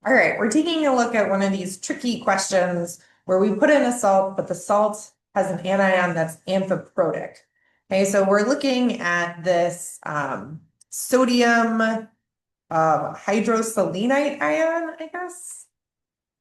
All right, we're taking a look at one of these tricky questions where we put in a salt, but the salt has an anion that's amphiprotic. Okay, so we're looking at this sodium hydroselenite ion, I guess.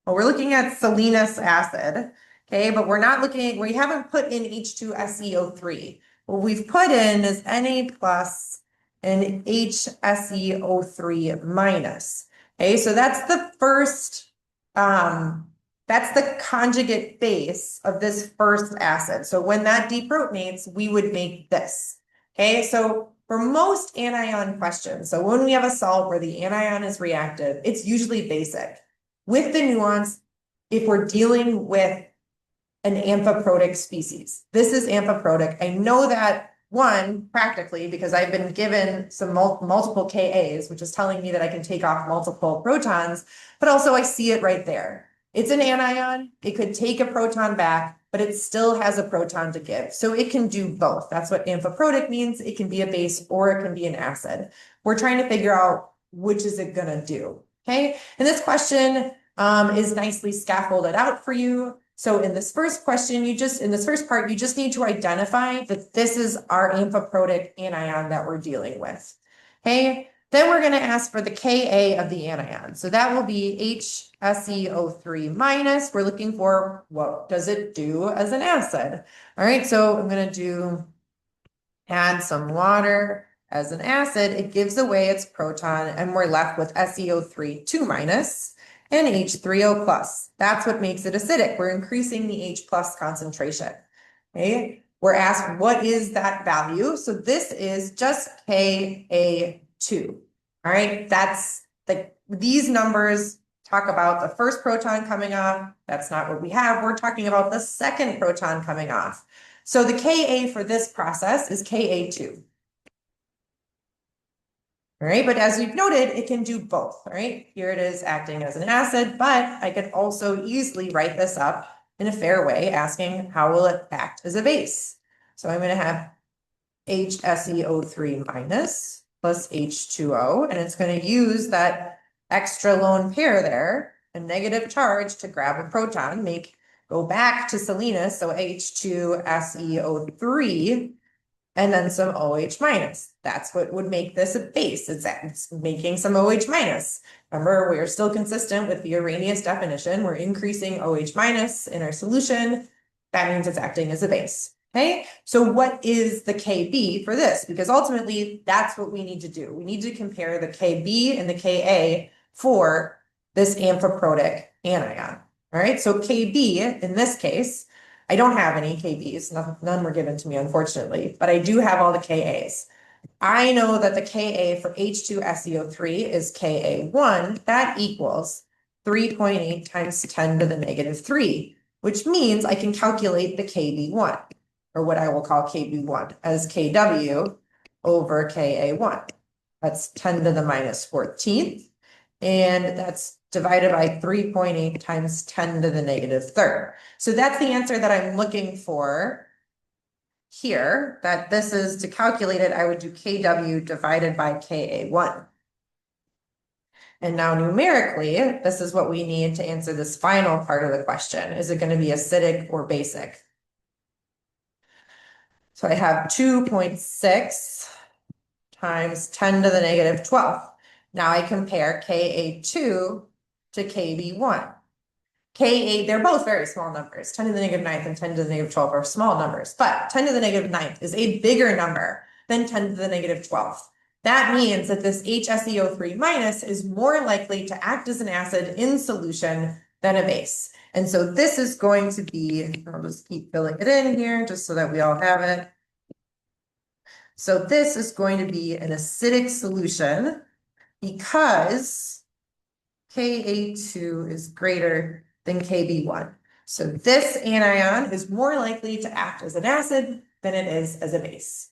Well, we're looking at selenous acid, okay, but we're not looking, we haven't put in H2SeO3. What we've put in is Na plus and HSeO3 minus. Okay, so that's the first, that's the conjugate base of this first acid. So when that deprotonates, we would make this. Okay, so for most anion questions, so when we have a salt where the anion is reactive, it's usually basic. With the nuance, if we're dealing with an amphiprotic species, this is amphiprotic. I know that one, practically, because I've been given some multiple Kas, which is telling me that I can take off multiple protons, but also I see it right there. It's an anion. It could take a proton back, but it still has a proton to give. So it can do both. That's what amphiprotic means. It can be a base or it can be an acid. We're trying to figure out which is it gonna do, okay? And this question is nicely scaffolded out for you. So in this first question, in this first part, you just need to identify that this is our amphiprotic anion that we're dealing with. Okay, then we're going to ask for the Ka of the anion. So that will be HSeO3 minus. We're looking for what does it do as an acid. All right, so I'm going to add some water as an acid. It gives away its proton, and we're left with SeO3 2 minus. And H3O plus. That's what makes it acidic. We're increasing the H plus concentration. Okay, we're asked what is that value? So this is just Ka2. All right, that's these numbers talk about the first proton coming off. That's not what we have. We're talking about the second proton coming off. So the Ka for this process is Ka2. All right, but as we've noted, it can do both, all right? Here it is acting as an acid, but I could also easily write this up in a fair way, asking how will it act as a base? So I'm going to have HSeO3 minus plus H2O, and it's going to use that extra lone pair there, a negative charge to grab a proton, go back to selenous, so H2SeO3, and then some OH minus. That's what would make this a base. It's making some OH minus. Remember, we are still consistent with the Arrhenius definition. We're increasing OH minus in our solution. That means it's acting as a base. Okay, so what is the Kb for this? Because ultimately, that's what we need to do. We need to compare the Kb and the Ka for this amphiprotic anion. All right, so Kb in this case, I don't have any Kbs, none were given to me, unfortunately, but I do have all the Kas. I know that the Ka for H2SeO3 is Ka1, that equals 3.8 times 10 to the negative 3, which means I can calculate the Kb1, or what I will call Kb1, as Kw over Ka1. That's 10 to the minus 14th, and that's divided by 3.8 times 10 to the negative third. So that's the answer that I'm looking for here, that this is to calculate it, I would do Kw divided by Ka1. And now numerically, this is what we need to answer this final part of the question. Is it going to be acidic or basic? So I have 2.6 times 10 to the negative 12th. Now I compare Ka2 to Kb1. Ka, they're both very small numbers. 10 to the negative 9th and 10 to the negative 12 are small numbers, but 10 to the negative 9th is a bigger number than 10 to the negative 12th. That means that this HSeO3 minus is more likely to act as an acid in solution than a base. And so this is going to be, I'll just keep filling it in here just so that we all have it. So this is going to be an acidic solution because Ka2 is greater than Kb1. So this anion is more likely to act as an acid than it is as a base.